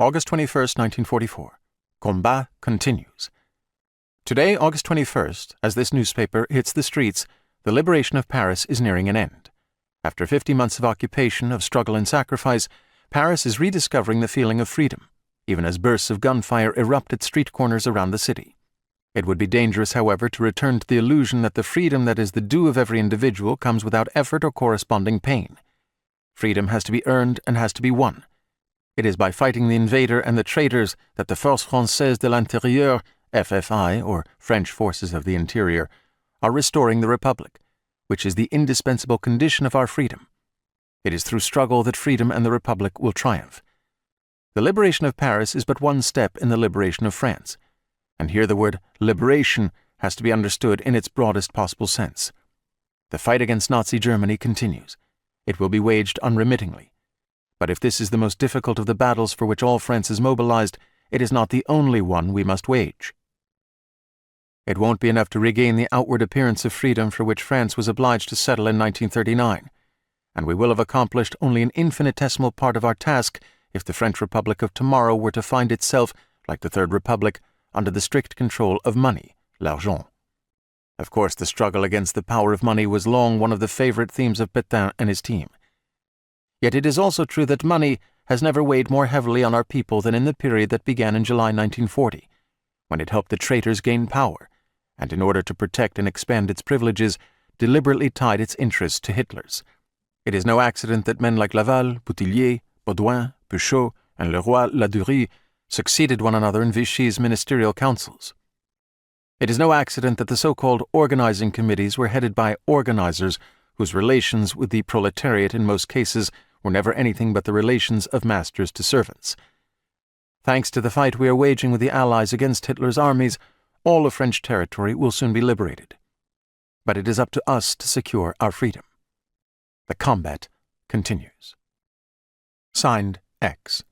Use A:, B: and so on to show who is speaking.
A: August 21st, 1944. Combat continues. Today, August 21st, as this newspaper hits the streets, the liberation of Paris is nearing an end. After 50 months of occupation, of struggle and sacrifice, Paris is rediscovering the feeling of freedom, even as bursts of gunfire erupt at street corners around the city. It would be dangerous, however, to return to the illusion that the freedom that is the due of every individual comes without effort or corresponding pain. Freedom has to be earned and has to be won. It is by fighting the invader and the traitors that the Forces Françaises de l'Intérieur, FFI, or French Forces of the Interior, are restoring the Republic, which is the indispensable condition of our freedom. It is through struggle that freedom and the Republic will triumph. The liberation of Paris is but one step in the liberation of France, and here the word liberation has to be understood in its broadest possible sense. The fight against Nazi Germany continues. It will be waged unremittingly. But if this is the most difficult of the battles for which all France is mobilized, it is not the only one we must wage. It won't be enough to regain the outward appearance of freedom for which France was obliged to settle in 1939, and we will have accomplished only an infinitesimal part of our task if the French Republic of tomorrow were to find itself, like the Third Republic, under the strict control of money, l'argent. Of course, the struggle against the power of money was long one of the favorite themes of Pétain and his team. Yet it is also true that money has never weighed more heavily on our people than in the period that began in July 1940, when it helped the traitors gain power, and in order to protect and expand its privileges, deliberately tied its interests to Hitler's. It is no accident that men like Laval, Boutillier, Baudouin, Peuchot, and Leroy-Ladurie succeeded one another in Vichy's ministerial councils. It is no accident that the so-called organizing committees were headed by organizers whose relations with the proletariat in most cases were never anything but the relations of masters to servants. Thanks to the fight we are waging with the Allies against Hitler's armies, all of French territory will soon be liberated. But it is up to us to secure our freedom. The combat continues. Signed, X.